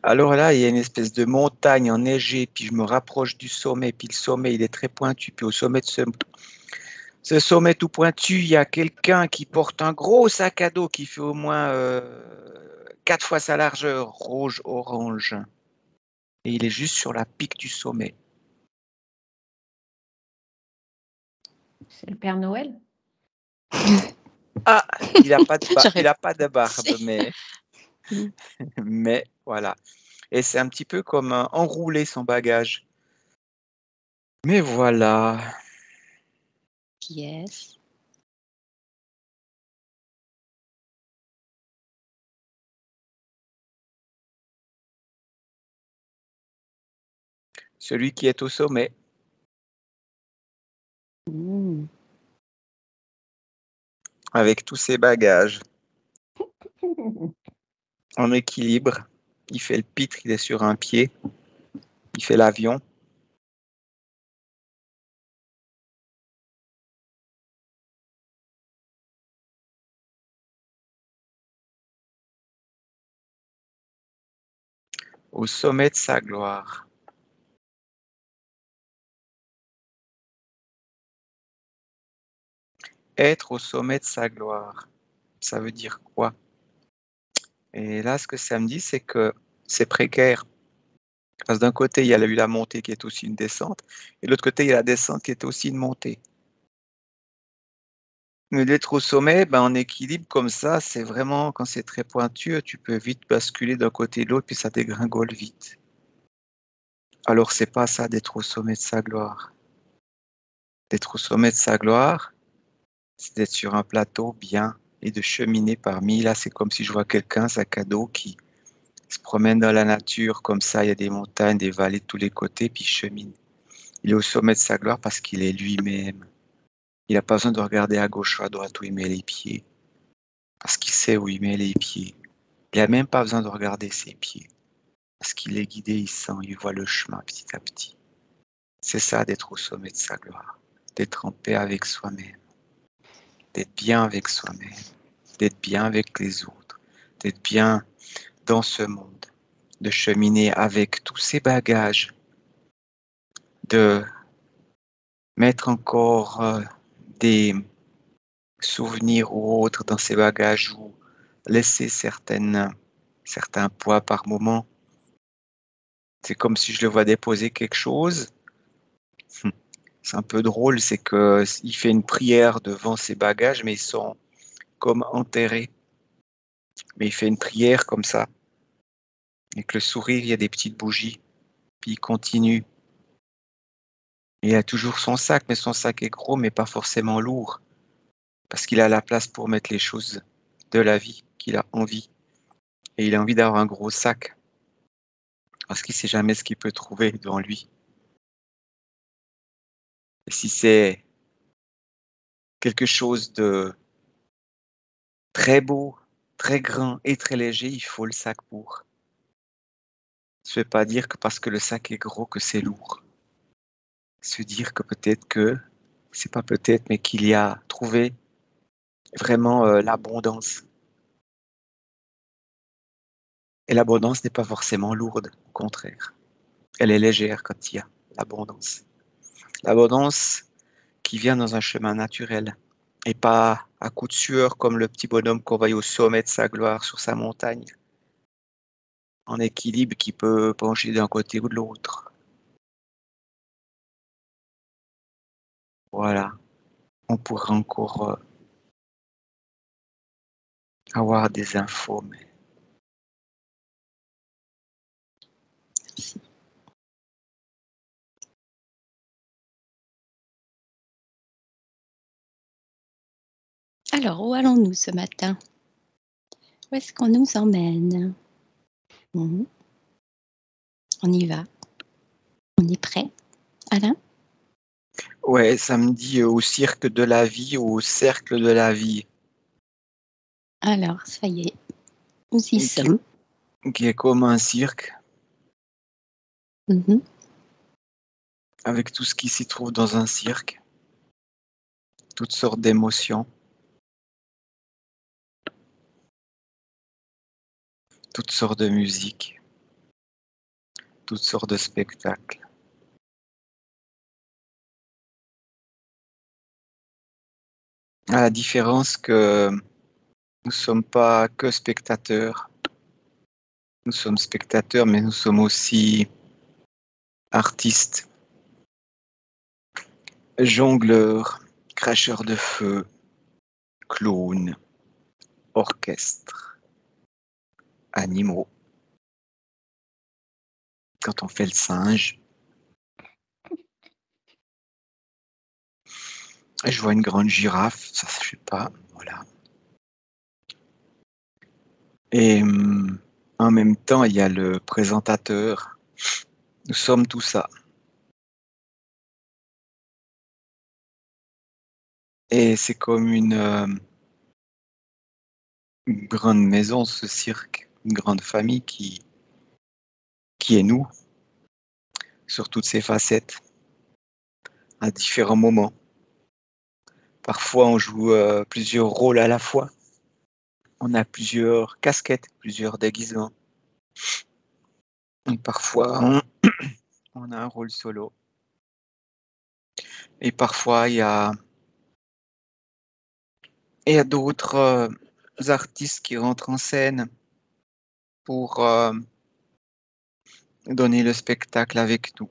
Alors là, il y a une espèce de montagne enneigée, puis je me rapproche du sommet, puis le sommet, il est très pointu, puis au sommet de ce sommet tout pointu, il y a quelqu'un qui porte un gros sac à dos qui fait au moins 4 fois sa largeur, rouge-orange. Et il est juste sur la pique du sommet. C'est le Père Noël? Ah, il n'a pas J'aurais pas de barbe, pensé. mais voilà. Et c'est un petit peu comme enrouler son bagage. Mais voilà. Qui est-ce? Celui qui est au sommet. Mmh. Avec tous ses bagages. En équilibre. Il fait le pitre, il est sur un pied. Il fait l'avion. Au sommet de sa gloire. Être au sommet de sa gloire. Ça veut dire quoi? Et là, ce que ça me dit, c'est que c'est précaire. Parce que d'un côté, il y a eu la montée qui est aussi une descente, et de l'autre côté, il y a la descente qui est aussi une montée. Mais d'être au sommet, ben, en équilibre comme ça, c'est vraiment, quand c'est très pointu, tu peux vite basculer d'un côté et de l'autre, puis ça dégringole vite. Alors, c'est pas ça d'être au sommet de sa gloire. D'être au sommet de sa gloire, c'est d'être sur un plateau bien et de cheminer parmi. Là, c'est comme si je vois quelqu'un, sac à dos, qui se promène dans la nature, comme ça, il y a des montagnes, des vallées de tous les côtés, puis il chemine. Il est au sommet de sa gloire parce qu'il est lui-même. Il n'a pas besoin de regarder à gauche ou à droite où il met les pieds, parce qu'il sait où il met les pieds. Il n'a même pas besoin de regarder ses pieds, parce qu'il est guidé, il sent, il voit le chemin petit à petit. C'est ça d'être au sommet de sa gloire, d'être en paix avec soi-même, d'être bien avec soi-même, d'être bien avec les autres, d'être bien dans ce monde, de cheminer avec tous ces bagages, de mettre encore des souvenirs ou autres dans ces bagages ou laisser certains poids par moment. C'est comme si je le vois déposer quelque chose. C'est un peu drôle, c'est que il fait une prière devant ses bagages, mais ils sont comme enterrés. Mais il fait une prière comme ça. Avec le sourire, il y a des petites bougies. Puis il continue. Il a toujours son sac, mais son sac est gros, mais pas forcément lourd. Parce qu'il a la place pour mettre les choses de la vie qu'il a envie. Et il a envie d'avoir un gros sac. Parce qu'il ne sait jamais ce qu'il peut trouver devant lui. Et si c'est quelque chose de très beau, très grand et très léger, il faut le sac pour. Ça ne veut pas dire que parce que le sac est gros que c'est lourd. Se dire que peut-être que, c'est pas peut-être, mais qu'il y a trouvé vraiment l'abondance. Et l'abondance n'est pas forcément lourde, au contraire. Elle est légère quand il y a l'abondance. L'abondance qui vient dans un chemin naturel et pas à coup de sueur comme le petit bonhomme qu'on voit au sommet de sa gloire sur sa montagne, en équilibre qui peut pencher d'un côté ou de l'autre. Voilà, on pourrait encore avoir des infos, mais Alors, où allons-nous ce matin? Où est-ce qu'on nous emmène? On y va. On est prêt, Alain? ouais, ça me dit au cirque de la vie ou au cercle de la vie, Alors, ça y est, nous y qui, sommes. qui est comme un cirque, Mhm. avec tout ce qui s'y trouve dans un cirque, toutes sortes d'émotions, toutes sortes de musique. toutes sortes de spectacles. À la différence que nous ne sommes pas que spectateurs. Nous sommes spectateurs, mais nous sommes aussi artistes, jongleurs, cracheurs de feu, clowns, orchestres, animaux. Quand on fait le singe, je vois une grande girafe, ça je sais pas, voilà. Et en même temps, il y a le présentateur. Nous sommes tout ça. Et c'est comme une grande maison, ce cirque, une grande famille qui est nous, sur toutes ses facettes, à différents moments. Parfois, on joue plusieurs rôles à la fois. On a plusieurs casquettes, plusieurs déguisements. Et parfois, on a un rôle solo. Et parfois, il y a d'autres artistes qui rentrent en scène pour donner le spectacle avec nous.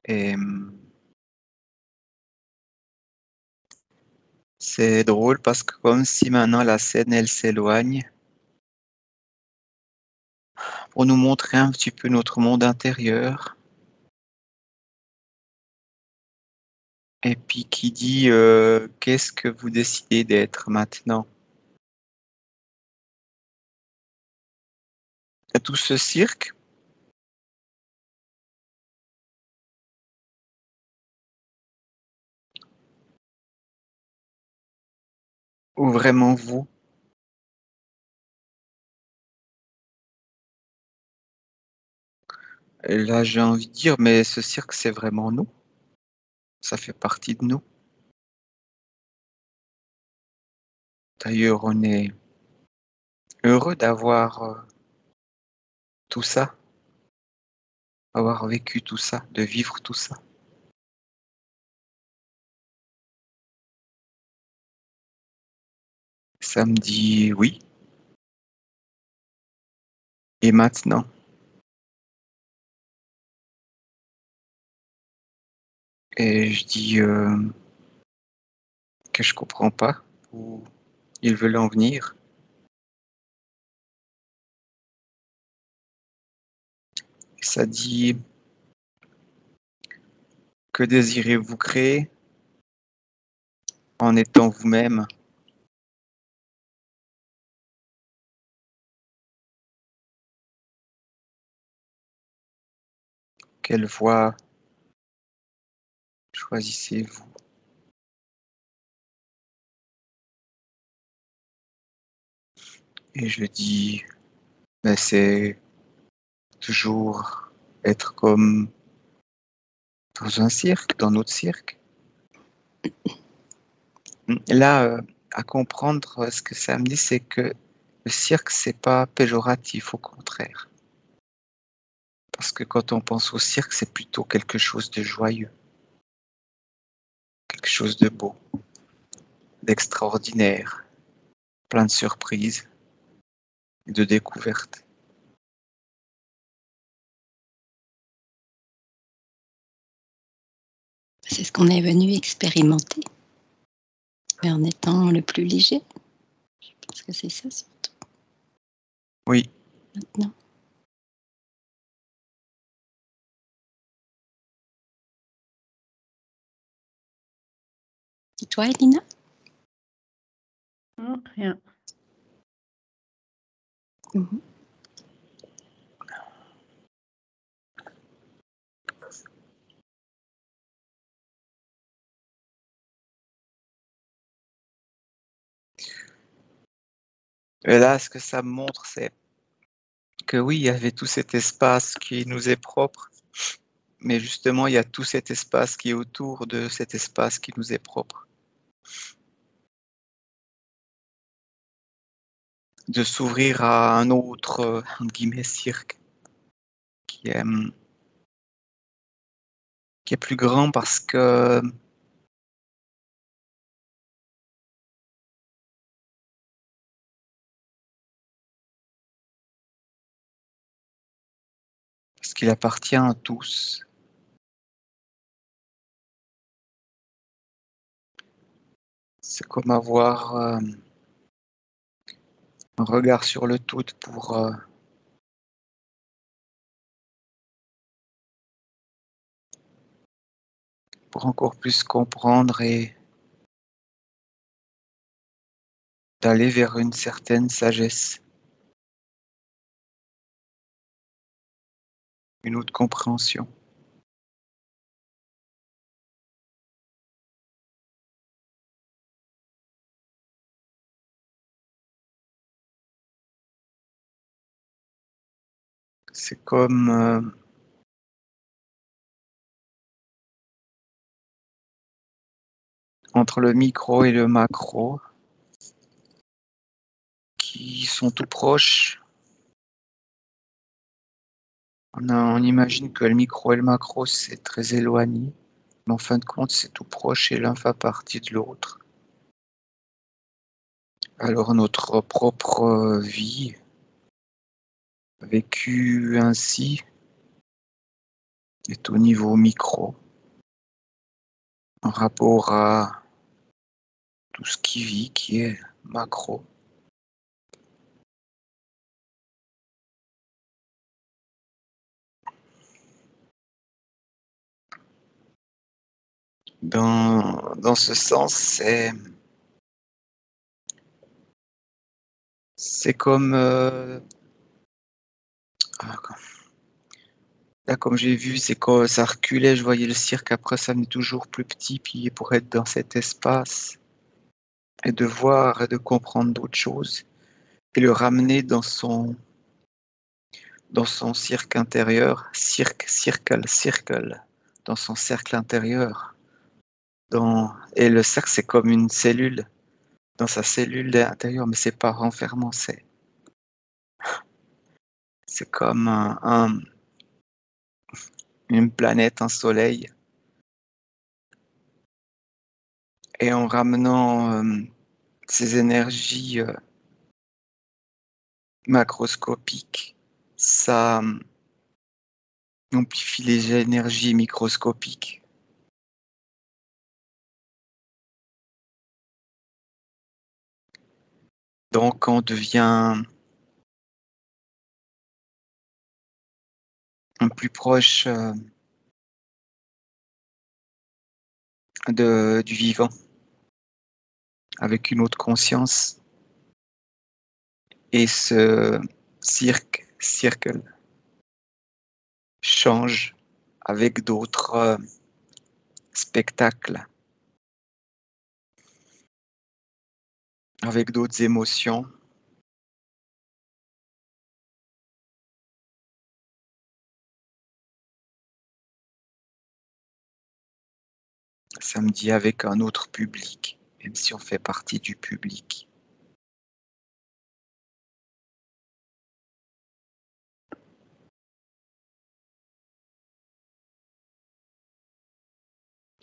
Et c'est drôle parce que comme si maintenant la scène, elle s'éloigne pour nous montrer un petit peu notre monde intérieur. Et puis qui dit qu'est-ce que vous décidez d'être maintenant? Et tout ce cirque, ou vraiment vous? Et là, j'ai envie de dire, mais ce cirque, c'est vraiment nous. Ça fait partie de nous. D'ailleurs, on est heureux d'avoir tout ça, avoir vécu tout ça, de vivre tout ça. Ça me dit oui. Et maintenant? Et je dis que je comprends pas où ils veulent en venir. Et ça dit que désirez-vous créer en étant vous-même? Quelle voie choisissez-vous? Et je dis, ben c'est toujours être comme dans un cirque, dans notre cirque. Là, à comprendre ce que ça me dit, c'est que le cirque, c'est pas péjoratif, au contraire. Parce que quand on pense au cirque, c'est plutôt quelque chose de joyeux, quelque chose de beau, d'extraordinaire, plein de surprises et de découvertes. C'est ce qu'on est venu expérimenter, mais en étant le plus léger. Je pense que c'est ça surtout. Oui. Maintenant. Et toi, Elina? Non, rien. Mhm. Et là, ce que ça me montre, c'est que oui, il y avait tout cet espace qui nous est propre, Mais justement, il y a tout cet espace qui est autour de cet espace qui nous est propre. De s'ouvrir à un autre, entre guillemets, cirque qui est plus grand parce que qu'il appartient à tous. C'est comme avoir un regard sur le tout pour encore plus comprendre et d'aller vers une certaine sagesse, une autre compréhension. C'est comme entre le micro et le macro, qui sont tout proches. On imagine que le micro et le macro, c'est très éloigné, mais en fin de compte, c'est tout proche et l'un fait partie de l'autre. Alors notre propre vie, vécue ainsi, est au niveau micro, en rapport à tout ce qui vit, qui est macro. Dans ce sens, c'est comme là, comme j'ai vu, c'est quand ça reculait, je voyais le cirque, après ça venait toujours plus petit, puis pour être dans cet espace et de voir et de comprendre d'autres choses et le ramener dans son cirque intérieur, circle, dans son cercle intérieur. Et le cercle, c'est comme une cellule, dans sa cellule intérieure, mais c'est pas renfermant, c'est comme une planète, un soleil. Et en ramenant ces énergies macroscopiques, ça amplifie les énergies microscopiques. Donc on devient plus proche du vivant, avec une autre conscience. Et ce circle change avec d'autres spectacles, avec d'autres émotions. Samedi avec un autre public, même si on fait partie du public.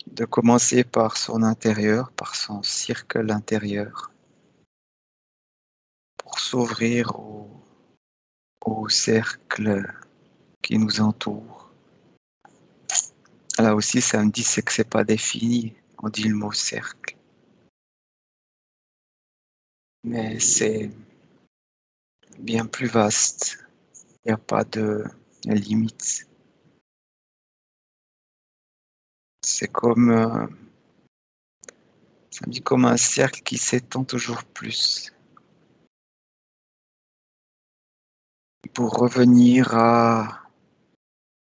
De commencer par son intérieur, par son cercle intérieur, pour s'ouvrir au cercle qui nous entoure. Là aussi, samedi, c'est que c'est pas défini. On dit le mot cercle. Mais c'est bien plus vaste. Il n'y a pas de limite. C'est comme, ça me dit comme un cercle qui s'étend toujours plus. Pour revenir à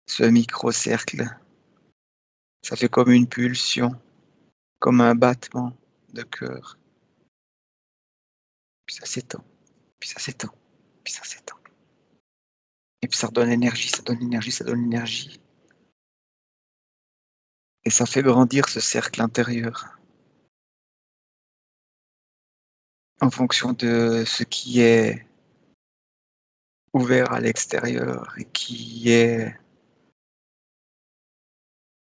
ce micro-cercle, ça fait comme une pulsion, comme un battement de cœur. Puis ça s'étend, puis ça s'étend, puis ça s'étend. Et puis ça redonne l'énergie, ça donne l'énergie, ça donne l'énergie. Et ça fait grandir ce cercle intérieur en fonction de ce qui est ouvert à l'extérieur et qui est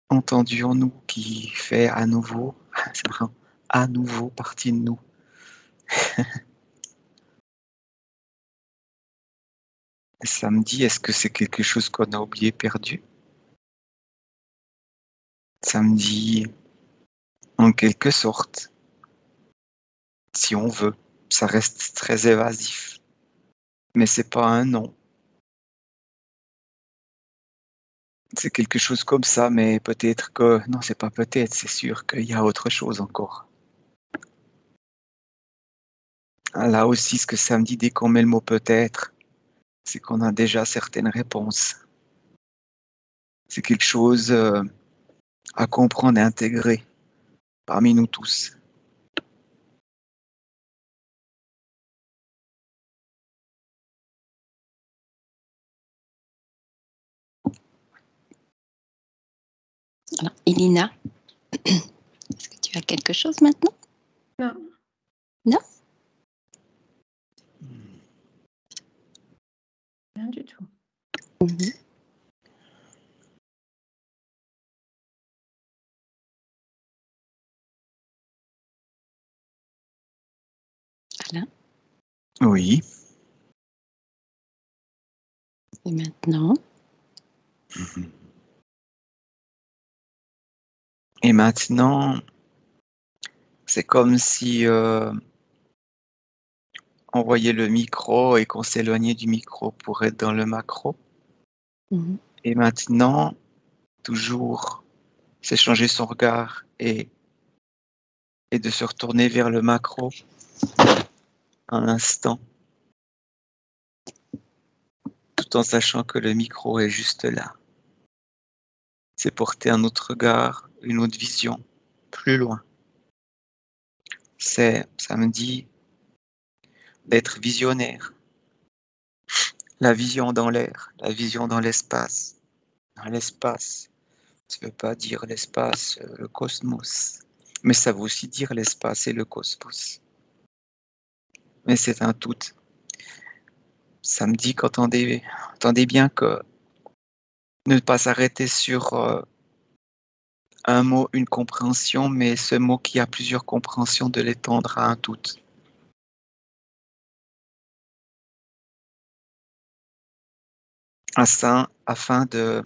entendu en nous, qui fait à nouveau, c'est marrant, à nouveau partie de nous. Et ça me dit, est-ce que c'est quelque chose qu'on a oublié, perdu? Ça me dit, en quelque sorte, si on veut, ça reste très évasif, mais c'est pas un non. C'est quelque chose comme ça, mais peut-être que, non, c'est pas peut-être, c'est sûr qu'il y a autre chose encore. Là aussi, ce que ça me dit dès qu'on met le mot peut-être, c'est qu'on a déjà certaines réponses. C'est quelque chose à comprendre et intégrer parmi nous tous. Alors, Elina, est-ce que tu as quelque chose maintenant? Non. Non? Rien du tout. Alain? Oui. Et maintenant? Et maintenant, c'est comme si on voyait le micro et qu'on s'éloignait du micro pour être dans le macro. Et maintenant, toujours, c'est changer son regard et de se retourner vers le macro un instant, tout en sachant que le micro est juste là. C'est porter un autre regard, une autre vision, plus loin. Ça me dit d'être visionnaire. La vision dans l'air, la vision dans l'espace. Dans l'espace, ça ne veut pas dire l'espace, le cosmos, mais ça veut aussi dire l'espace et le cosmos. Mais c'est un tout. Ça me dit qu'entendez bien que ne pas s'arrêter sur un mot, une compréhension, mais ce mot qui a plusieurs compréhensions, de l'étendre à un tout. Afin de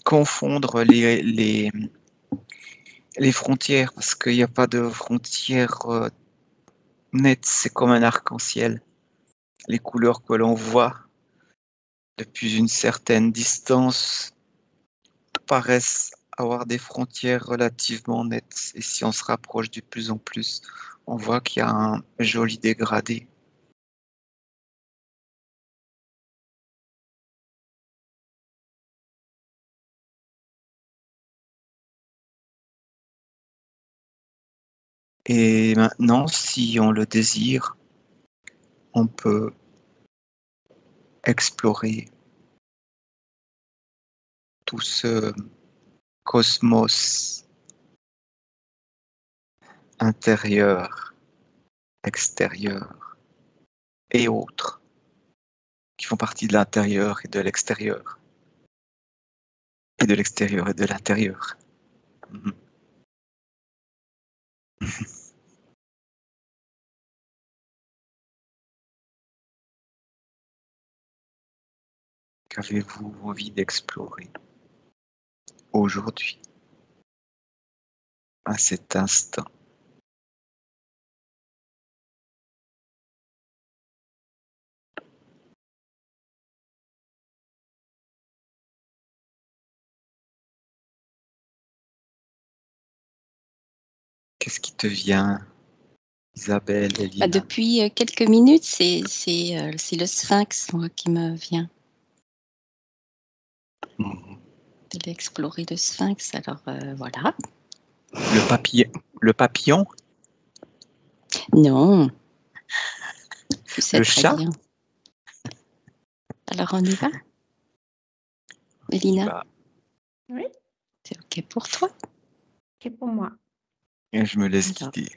confondre les frontières, parce qu'il n'y a pas de frontières nettes, c'est comme un arc-en-ciel. Les couleurs que l'on voit depuis une certaine distance paraissent avoir des frontières relativement nettes. Et si on se rapproche de plus en plus, on voit qu'il y a un joli dégradé. Et maintenant, si on le désire, on peut explorer tout ce cosmos intérieur, extérieur et autres qui font partie de l'intérieur et de l'extérieur, et de l'extérieur et de l'intérieur. Qu'avez-vous envie d'explorer aujourd'hui, à cet instant? Qu'est-ce qui te vient, Isabelle, Elina? Depuis quelques minutes, c'est le sphinx, moi, qui me vient. De explorer le sphinx, alors voilà. Le papillon? Non. Tu sais Le très chat? bien. Alors on y va? Mélina, Bah, Oui, c'est OK pour toi? c'est pour moi. et je me laisse Alors. guider.